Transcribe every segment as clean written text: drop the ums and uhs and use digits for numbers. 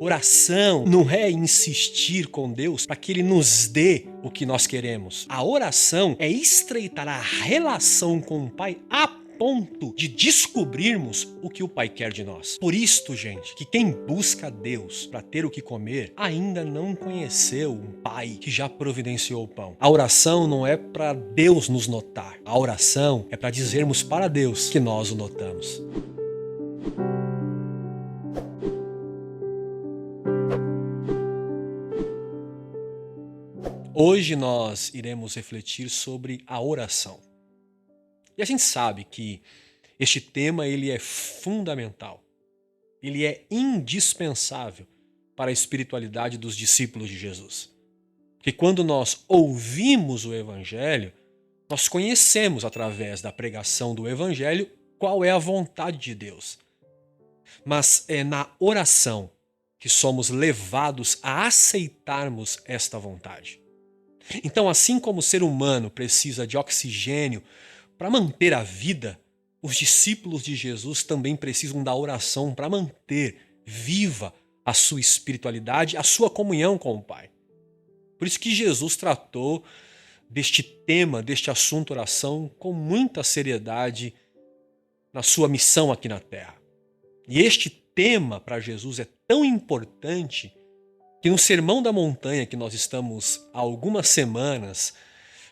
Oração não é insistir com Deus para que Ele nos dê o que nós queremos. A oração é estreitar a relação com o Pai a ponto de descobrirmos o que o Pai quer de nós. Por isto, gente, que quem busca Deus para ter o que comer ainda não conheceu um Pai que já providenciou o pão. A oração não é para Deus nos notar. A oração é para dizermos para Deus que nós o notamos. Hoje nós iremos refletir sobre a oração. E a gente sabe que este tema ele é fundamental. Ele é indispensável para a espiritualidade dos discípulos de Jesus. Porque quando nós ouvimos o Evangelho, nós conhecemos através da pregação do Evangelho qual é a vontade de Deus. Mas é na oração que somos levados a aceitarmos esta vontade. Então, assim como o ser humano precisa de oxigênio para manter a vida, os discípulos de Jesus também precisam da oração para manter viva a sua espiritualidade, a sua comunhão com o Pai. Por isso que Jesus tratou deste tema, deste assunto oração, com muita seriedade na sua missão aqui na Terra. E este tema para Jesus é tão importante que no Sermão da Montanha, que nós estamos há algumas semanas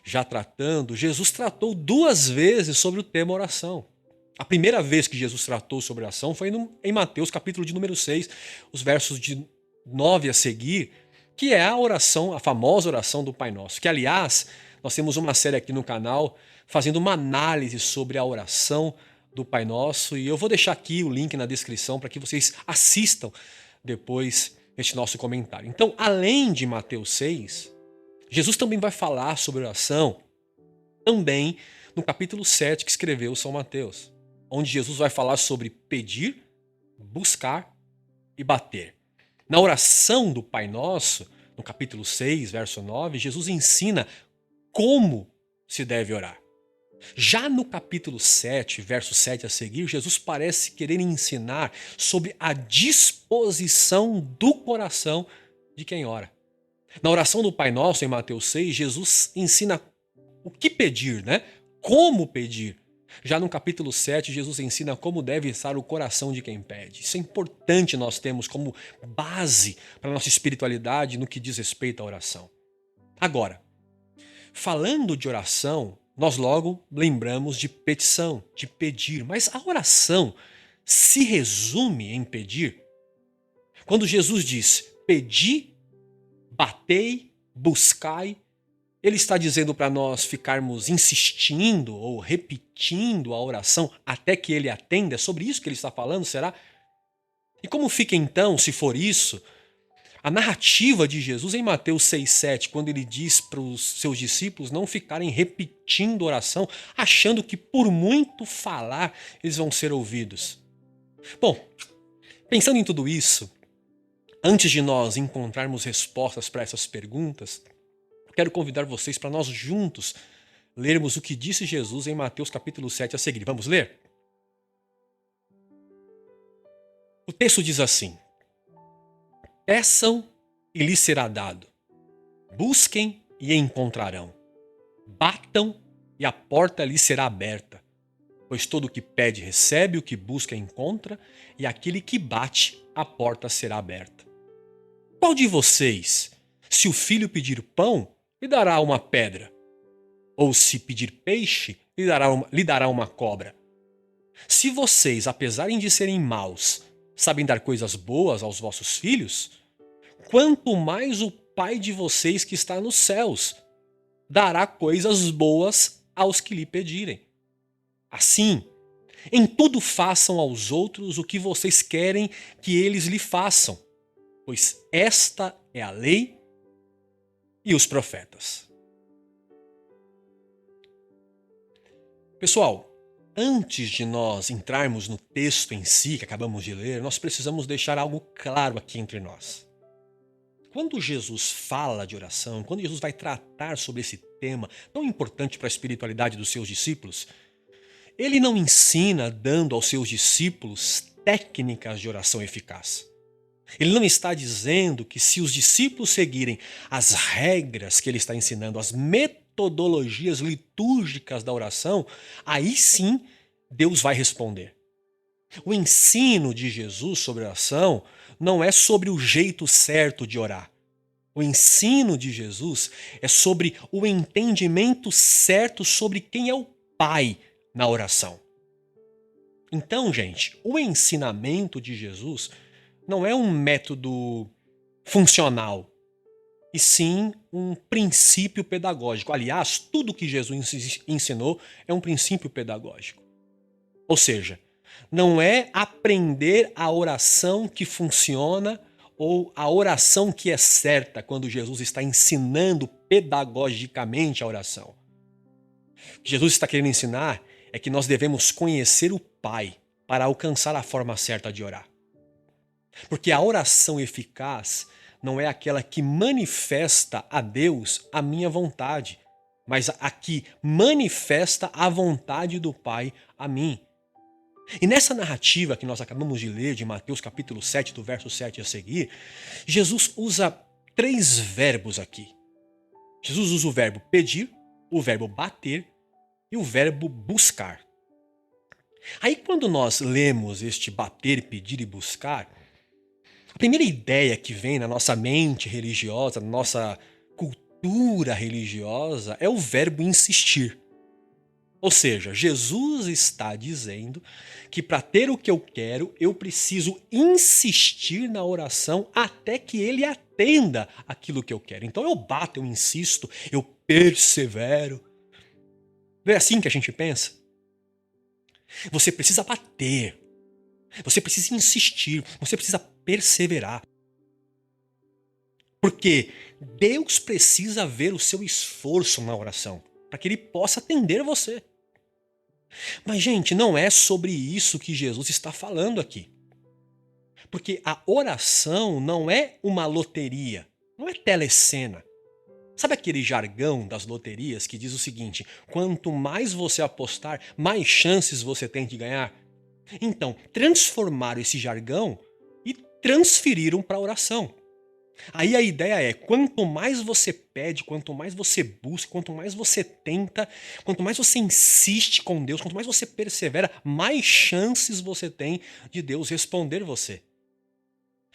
já tratando, Jesus tratou 2 vezes sobre o tema oração. A primeira vez que Jesus tratou sobre oração foi em Mateus, capítulo de número 6, os versos de 9 a seguir, que é a oração, a famosa oração do Pai Nosso. Que, aliás, nós temos uma série aqui no canal fazendo uma análise sobre a oração do Pai Nosso, e eu vou deixar aqui o link na descrição para que vocês assistam depois este nosso comentário. Então, além de Mateus 6, Jesus também vai falar sobre oração também no capítulo 7 que escreveu São Mateus, onde Jesus vai falar sobre pedir, buscar e bater. Na oração do Pai Nosso, no capítulo 6, verso 9, Jesus ensina como se deve orar. Já no capítulo 7, verso 7 a seguir, Jesus parece querer ensinar sobre a disposição do coração de quem ora. Na oração do Pai Nosso, em Mateus 6, Jesus ensina o que pedir, né? Como pedir. Já no capítulo 7, Jesus ensina como deve estar o coração de quem pede. Isso é importante nós termos como base para a nossa espiritualidade no que diz respeito à oração. Agora, falando de oração, nós logo lembramos de petição, de pedir. Mas a oração se resume em pedir? Quando Jesus diz, pedi, batei, buscai, Ele está dizendo para nós ficarmos insistindo ou repetindo a oração até que Ele atenda? É sobre isso que Ele está falando, será? E como fica então, se for isso, a narrativa de Jesus em Mateus 6,7, quando Ele diz para os seus discípulos não ficarem repetindo oração, achando que por muito falar eles vão ser ouvidos? Bom, pensando em tudo isso, antes de nós encontrarmos respostas para essas perguntas, quero convidar vocês para nós juntos lermos o que disse Jesus em Mateus capítulo 7 a seguir. Vamos ler? O texto diz assim: peçam e lhes será dado, busquem e encontrarão, batam e a porta lhes será aberta. Pois todo o que pede recebe, o que busca encontra, e aquele que bate, a porta será aberta. Qual de vocês, se o filho pedir pão, lhe dará uma pedra? Ou se pedir peixe, lhe dará uma cobra? Se vocês, apesar de serem maus, sabem dar coisas boas aos vossos filhos, quanto mais o Pai de vocês que está nos céus dará coisas boas aos que lhe pedirem. Assim, em tudo façam aos outros o que vocês querem que eles lhe façam, pois esta é a lei e os profetas. Pessoal, antes de nós entrarmos no texto em si que acabamos de ler, nós precisamos deixar algo claro aqui entre nós. Quando Jesus fala de oração, quando Jesus vai tratar sobre esse tema tão importante para a espiritualidade dos seus discípulos, Ele não ensina dando aos seus discípulos técnicas de oração eficaz. Ele não está dizendo que se os discípulos seguirem as regras que ele está ensinando, as metodologias litúrgicas da oração, aí sim Deus vai responder. O ensino de Jesus sobre oração não é sobre o jeito certo de orar. O ensino de Jesus é sobre o entendimento certo sobre quem é o Pai na oração. Então, gente, o ensinamento de Jesus não é um método funcional, e sim um princípio pedagógico. Aliás, tudo que Jesus ensinou é um princípio pedagógico. Ou seja, não é aprender a oração que funciona ou a oração que é certa quando Jesus está ensinando pedagogicamente a oração. O que Jesus está querendo ensinar é que nós devemos conhecer o Pai para alcançar a forma certa de orar. Porque a oração eficaz não é aquela que manifesta a Deus a minha vontade, mas a que manifesta a vontade do Pai a mim. E nessa narrativa que nós acabamos de ler, de Mateus capítulo 7, do verso 7 a seguir, Jesus usa 3 verbos aqui. Jesus usa o verbo pedir, o verbo bater e o verbo buscar. Aí quando nós lemos este bater, pedir e buscar, a primeira ideia que vem na nossa mente religiosa, na nossa cultura religiosa, é o verbo insistir. Ou seja, Jesus está dizendo que para ter o que eu quero, eu preciso insistir na oração até que ele atenda aquilo que eu quero. Então eu bato, eu insisto, eu persevero. Não é assim que a gente pensa? Você precisa bater, você precisa insistir, você precisa perseverar. Porque Deus precisa ver o seu esforço na oração, para que ele possa atender você. Mas, gente, não é sobre isso que Jesus está falando aqui. Porque a oração não é uma loteria, não é telecena. Sabe aquele jargão das loterias que diz o seguinte: quanto mais você apostar, mais chances você tem de ganhar? Então, transformaram esse jargão e transferiram para a oração. Aí a ideia é, quanto mais você pede, quanto mais você busca, quanto mais você tenta, quanto mais você insiste com Deus, quanto mais você persevera, mais chances você tem de Deus responder você.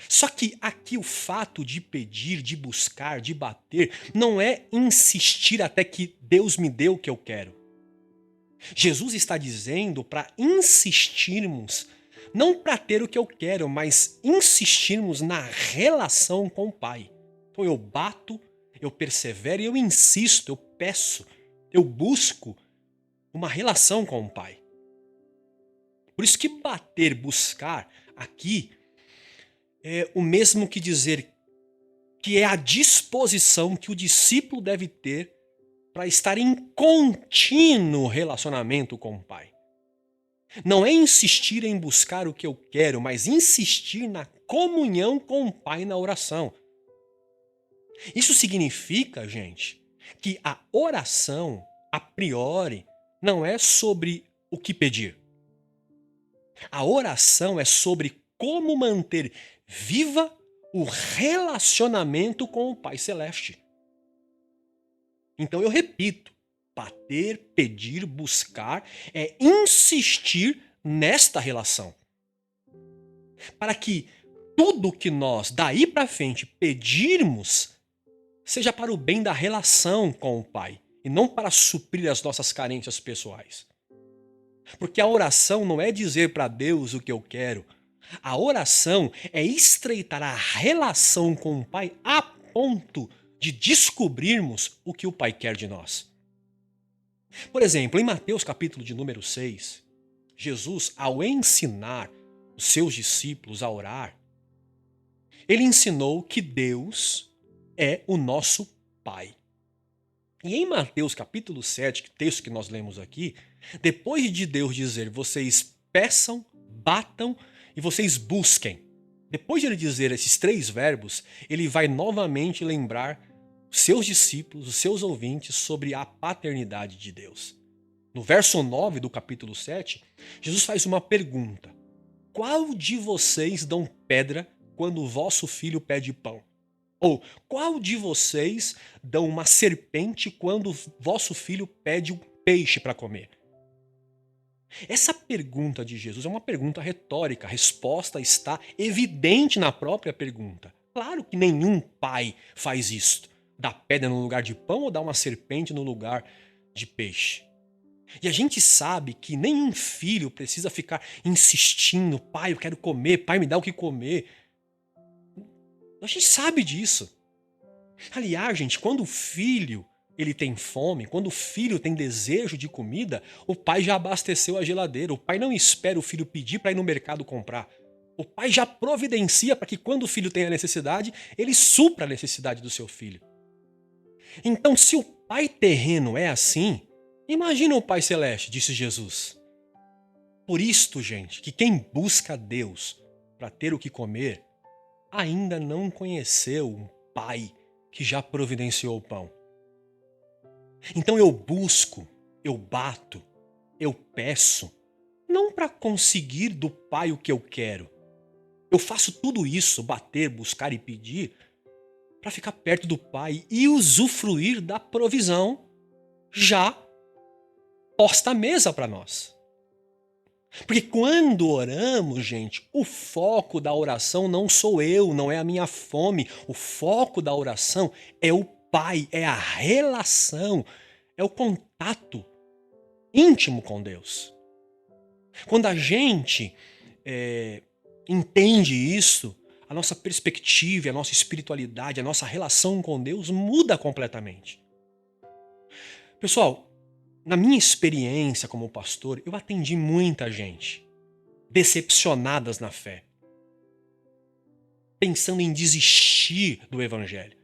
Só que aqui o fato de pedir, de buscar, de bater, não é insistir até que Deus me dê o que eu quero. Jesus está dizendo para insistirmos, não para ter o que eu quero, mas insistirmos na relação com o Pai. Então eu bato, eu persevero e eu insisto, eu peço, eu busco uma relação com o Pai. Por isso que bater, buscar aqui é o mesmo que dizer que é a disposição que o discípulo deve ter para estar em contínuo relacionamento com o Pai. Não é insistir em buscar o que eu quero, mas insistir na comunhão com o Pai na oração. Isso significa, gente, que a oração, a priori, não é sobre o que pedir. A oração é sobre como manter viva o relacionamento com o Pai Celeste. Então eu repito, bater, pedir, buscar é insistir nesta relação. Para que tudo que nós daí para frente pedirmos seja para o bem da relação com o Pai e não para suprir as nossas carências pessoais. Porque a oração não é dizer para Deus o que eu quero. A oração é estreitar a relação com o Pai a ponto de descobrirmos o que o Pai quer de nós. Por exemplo, em Mateus capítulo de número 6, Jesus, ao ensinar os seus discípulos a orar, ele ensinou que Deus é o nosso Pai. E em Mateus capítulo 7, texto que nós lemos aqui, depois de Deus dizer, vocês peçam, batam e vocês busquem. Depois de ele dizer esses 3 verbos, ele vai novamente lembrar os seus discípulos, os seus ouvintes, sobre a paternidade de Deus. No verso 9 do capítulo 7, Jesus faz uma pergunta. Qual de vocês dão pedra quando o vosso filho pede pão? Ou qual de vocês dão uma serpente quando o vosso filho pede um peixe para comer? Essa pergunta de Jesus é uma pergunta retórica, a resposta está evidente na própria pergunta. Claro que nenhum pai faz isto, dá pedra no lugar de pão ou dá uma serpente no lugar de peixe. E a gente sabe que nenhum filho precisa ficar insistindo, pai, eu quero comer, pai, me dá o que comer. A gente sabe disso. Aliás, gente, quando o filho ele tem fome, quando o filho tem desejo de comida, o pai já abasteceu a geladeira. O pai não espera o filho pedir para ir no mercado comprar. O pai já providencia para que quando o filho tem a necessidade, ele supra a necessidade do seu filho. Então, se o pai terreno é assim, imagina o pai celeste, disse Jesus. Por isto, gente, que quem busca Deus para ter o que comer, ainda não conheceu um pai que já providenciou o pão. Então eu busco, eu bato, eu peço, não para conseguir do pai o que eu quero. Eu faço tudo isso, bater, buscar e pedir, para ficar perto do pai e usufruir da provisão já posta à mesa para nós. Porque quando oramos, gente, o foco da oração não sou eu, não é a minha fome. O foco da oração é o Pai, é a relação, é o contato íntimo com Deus. Quando a gente entende isso, a nossa perspectiva, a nossa espiritualidade, a nossa relação com Deus muda completamente. Pessoal, na minha experiência como pastor, eu atendi muita gente decepcionadas na fé, pensando em desistir do evangelho.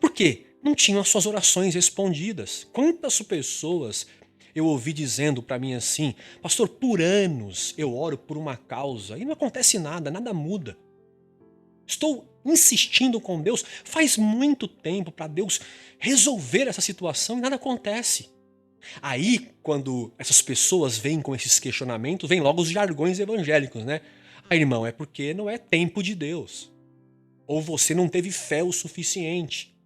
Por quê? Não tinham as suas orações respondidas. Quantas pessoas eu ouvi dizendo para mim assim, pastor, por anos eu oro por uma causa e não acontece nada, nada muda. Estou insistindo com Deus faz muito tempo para Deus resolver essa situação e nada acontece. Aí, quando essas pessoas vêm com esses questionamentos, vem logo os jargões evangélicos, né? Ah, irmão, é porque não é tempo de Deus. Ou você não teve fé o suficiente.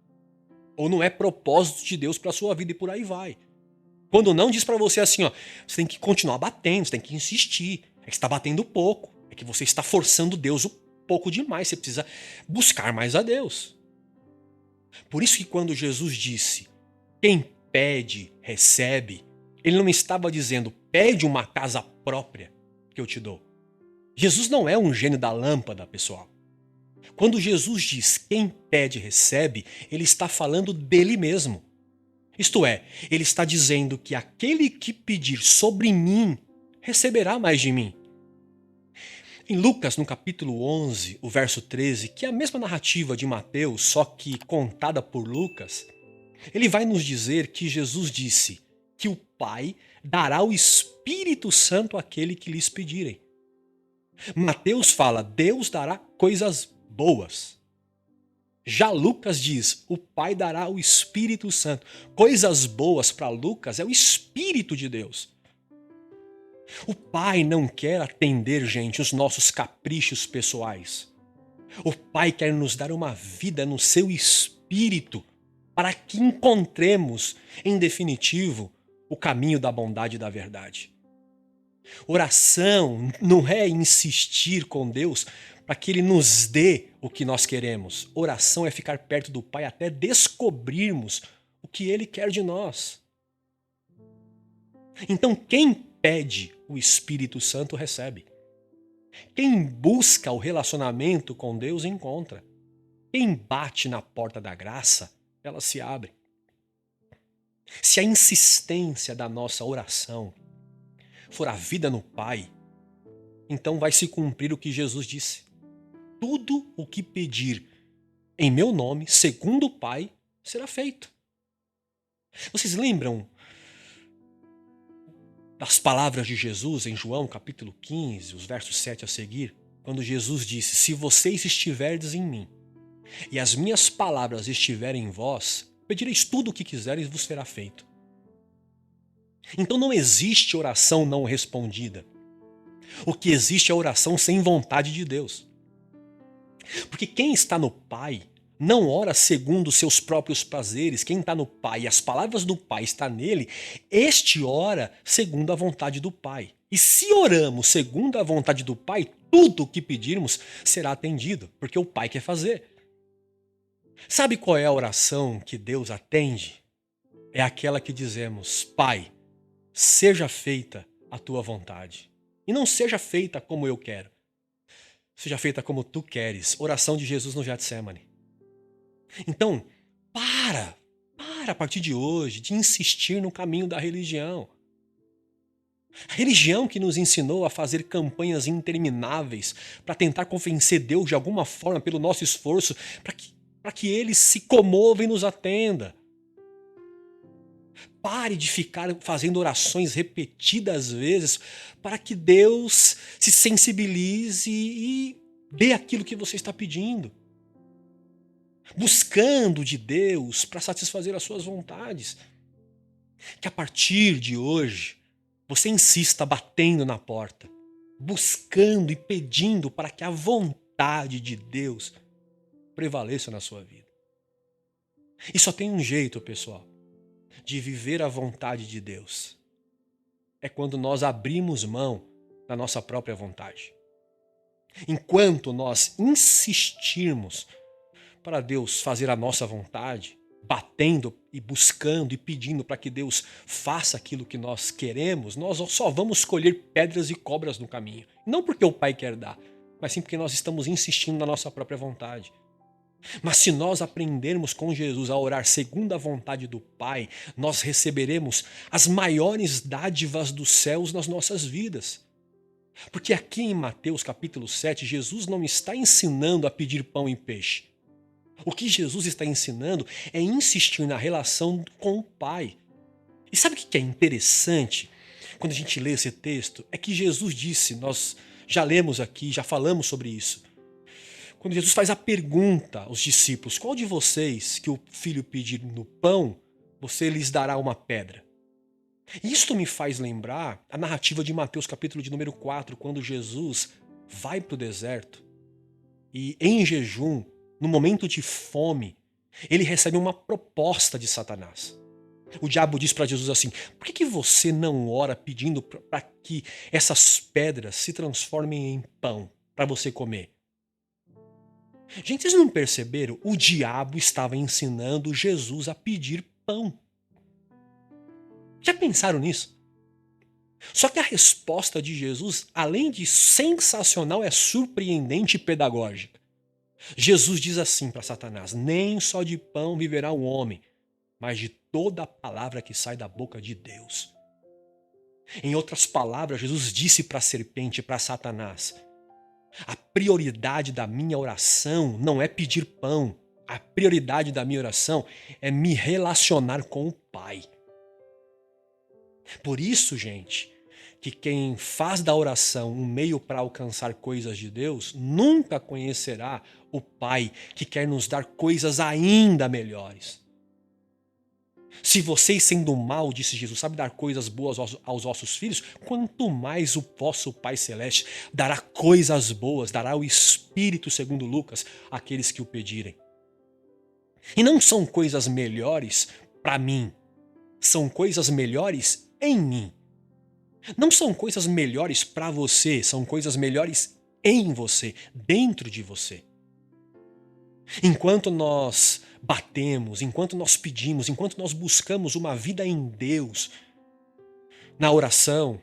Ou não é propósito de Deus para sua vida e por aí vai. Quando não, diz para você assim, ó, você tem que continuar batendo, você tem que insistir. É que você está batendo pouco. É que você está forçando Deus um pouco demais. Você precisa buscar mais a Deus. Por isso que quando Jesus disse, quem pede, recebe, ele não estava dizendo, pede uma casa própria que eu te dou. Jesus não é um gênio da lâmpada, pessoal. Quando Jesus diz, quem pede, recebe, ele está falando dele mesmo. Isto é, ele está dizendo que aquele que pedir sobre mim, receberá mais de mim. Em Lucas, no capítulo 11, o verso 13, que é a mesma narrativa de Mateus, só que contada por Lucas, ele vai nos dizer que Jesus disse que o Pai dará o Espírito Santo àquele que lhes pedirem. Mateus fala, Deus dará coisas boas. Já Lucas diz, o Pai dará o Espírito Santo. Coisas boas para Lucas é o Espírito de Deus. O Pai não quer atender, gente, os nossos caprichos pessoais. O Pai quer nos dar uma vida no seu Espírito, para que encontremos, em definitivo, o caminho da bondade e da verdade. Oração não é insistir com Deus para que Ele nos dê o que nós queremos. Oração é ficar perto do Pai até descobrirmos o que Ele quer de nós. Então, quem pede o Espírito Santo recebe. Quem busca o relacionamento com Deus encontra. Quem bate na porta da graça, ela se abre. Se a insistência da nossa oração for a vida no Pai, então vai se cumprir o que Jesus disse. Tudo o que pedir em meu nome, segundo o Pai, será feito. Vocês lembram das palavras de Jesus em João capítulo 15, os versos 7 a seguir? Quando Jesus disse, se vocês estiverdes em mim e as minhas palavras estiverem em vós, pedireis tudo o que quiseres e vos será feito. Então não existe oração não respondida. O que existe é oração sem vontade de Deus. Porque quem está no Pai não ora segundo os seus próprios prazeres. Quem está no Pai e as palavras do Pai estão nele, este ora segundo a vontade do Pai. E se oramos segundo a vontade do Pai, tudo o que pedirmos será atendido, porque o Pai quer fazer. Sabe qual é a oração que Deus atende? É aquela que dizemos: Pai, seja feita a tua vontade. E não seja feita como eu quero. Seja feita como tu queres. Oração de Jesus no Getsemane. Então, para a partir de hoje de insistir no caminho da religião. A religião que nos ensinou a fazer campanhas intermináveis para tentar convencer Deus de alguma forma pelo nosso esforço, para que Ele se comova e nos atenda. Pare de ficar fazendo orações repetidas vezes para que Deus se sensibilize e dê aquilo que você está pedindo. Buscando de Deus para satisfazer as suas vontades. Que a partir de hoje você insista batendo na porta, buscando e pedindo para que a vontade de Deus prevaleça na sua vida. E só tem um jeito, pessoal, de viver a vontade de Deus. É quando nós abrimos mão da nossa própria vontade. Enquanto nós insistirmos para Deus fazer a nossa vontade, batendo e buscando e pedindo para que Deus faça aquilo que nós queremos, nós só vamos colher pedras e cobras no caminho. Não porque o Pai quer dar, mas sim porque nós estamos insistindo na nossa própria vontade. Mas se nós aprendermos com Jesus a orar segundo a vontade do Pai, nós receberemos as maiores dádivas dos céus nas nossas vidas. Porque aqui em Mateus capítulo 7, Jesus não está ensinando a pedir pão e peixe. O que Jesus está ensinando é insistir na relação com o Pai. E sabe o que é interessante quando a gente lê esse texto? É que Jesus disse, nós já lemos aqui, já falamos sobre isso. Quando Jesus faz a pergunta aos discípulos: qual de vocês que o filho pedir no pão, você lhes dará uma pedra? Isto me faz lembrar a narrativa de Mateus capítulo de número 4, quando Jesus vai para o deserto e em jejum, no momento de fome, ele recebe uma proposta de Satanás. O diabo diz para Jesus assim: por que você não ora pedindo para que essas pedras se transformem em pão para você comer? Gente, vocês não perceberam? O diabo estava ensinando Jesus a pedir pão. Já pensaram nisso? Só que a resposta de Jesus, além de sensacional, é surpreendente e pedagógica. Jesus diz assim para Satanás: nem só de pão viverá o homem, mas de toda a palavra que sai da boca de Deus. Em outras palavras, Jesus disse para a serpente, para Satanás: a prioridade da minha oração não é pedir pão. A prioridade da minha oração é me relacionar com o Pai. Por isso, gente, que quem faz da oração um meio para alcançar coisas de Deus, nunca conhecerá o Pai que quer nos dar coisas ainda melhores. Se vocês, sendo mal, disse Jesus, sabe dar coisas boas aos vossos filhos, quanto mais o vosso Pai Celeste dará coisas boas, dará o Espírito, segundo Lucas, àqueles que o pedirem. E não são coisas melhores para mim, são coisas melhores em mim. Não são coisas melhores para você, são coisas melhores em você, dentro de você. Enquanto nós batemos, enquanto nós pedimos, enquanto nós buscamos uma vida em Deus, na oração,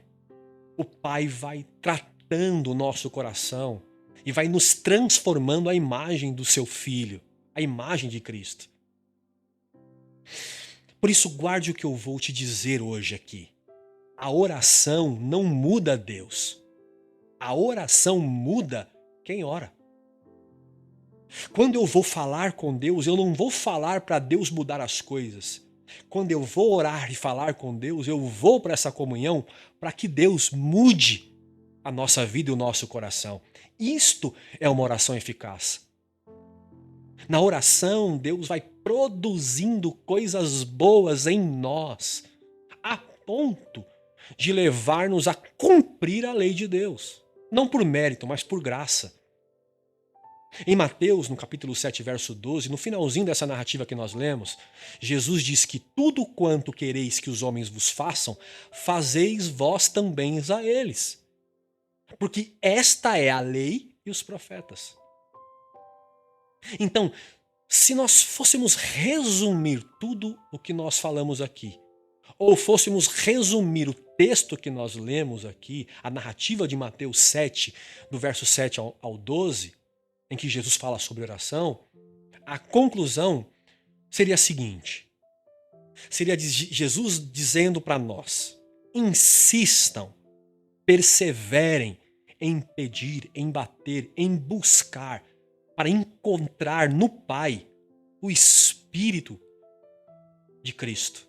o Pai vai tratando o nosso coração e vai nos transformando à imagem do seu Filho, à imagem de Cristo. Por isso, guarde o que eu vou te dizer hoje aqui. A oração não muda Deus. A oração muda quem ora. Quando eu vou falar com Deus, eu não vou falar para Deus mudar as coisas. Quando eu vou orar e falar com Deus, eu vou para essa comunhão para que Deus mude a nossa vida e o nosso coração. Isto é uma oração eficaz. Na oração, Deus vai produzindo coisas boas em nós, a ponto de levar-nos a cumprir a lei de Deus. Não por mérito, mas por graça. Em Mateus, no capítulo 7, verso 12, no finalzinho dessa narrativa que nós lemos, Jesus diz que tudo quanto quereis que os homens vos façam, fazeis vós também a eles. Porque esta é a lei e os profetas. Então, se nós fôssemos resumir tudo o que nós falamos aqui, ou fôssemos resumir o texto que nós lemos aqui, a narrativa de Mateus 7, do verso 7 ao 12, em que Jesus fala sobre oração, a conclusão seria a seguinte: seria Jesus dizendo para nós: insistam, perseverem em pedir, em bater, em buscar, para encontrar no Pai o Espírito de Cristo.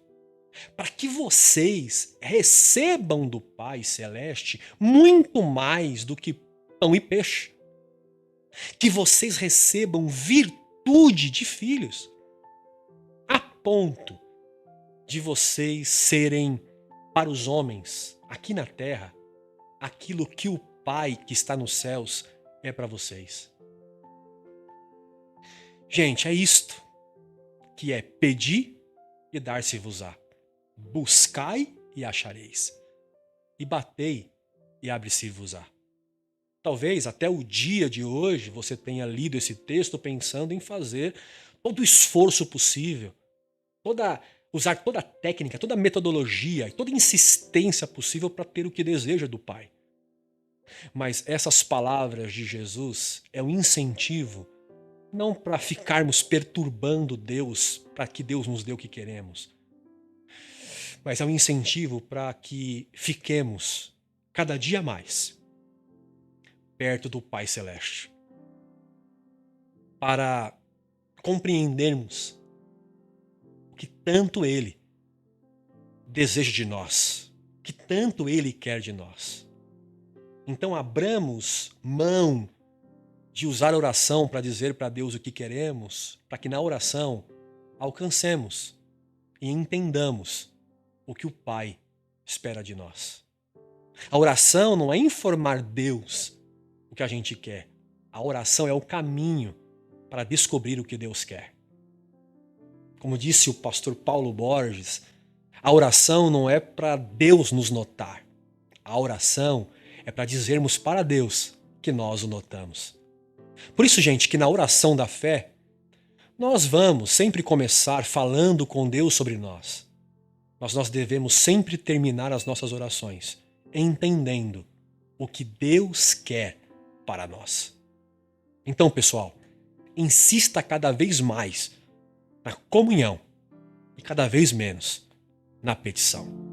Para que vocês recebam do Pai Celeste muito mais do que pão e peixe. Que vocês recebam virtude de filhos, a ponto de vocês serem, para os homens, aqui na terra, aquilo que o Pai que está nos céus é para vocês. Gente, é isto que é pedir e dar-se-vos-á. Buscai e achareis. E batei e abre-se-vos-á. Talvez até o dia de hoje você tenha lido esse texto pensando em fazer todo o esforço possível, usar toda a técnica, toda a metodologia e toda a insistência possível para ter o que deseja do Pai. Mas essas palavras de Jesus é um incentivo não para ficarmos perturbando Deus, para que Deus nos dê o que queremos, mas é um incentivo para que fiquemos cada dia mais perto do Pai Celeste, para compreendermos o que tanto Ele deseja de nós, o que tanto Ele quer de nós. Então abramos mão de usar a oração para dizer para Deus o que queremos, para que na oração alcancemos e entendamos o que o Pai espera de nós. A oração não é informar Deus o que a gente quer. A oração é o caminho para descobrir o que Deus quer. Como disse o pastor Paulo Borges, a oração não é para Deus nos notar. A oração é para dizermos para Deus que nós o notamos. Por isso, gente, que na oração da fé, nós vamos sempre começar falando com Deus sobre nós. Mas nós devemos sempre terminar as nossas orações entendendo o que Deus quer para nós. Então, pessoal, insista cada vez mais na comunhão e cada vez menos na petição.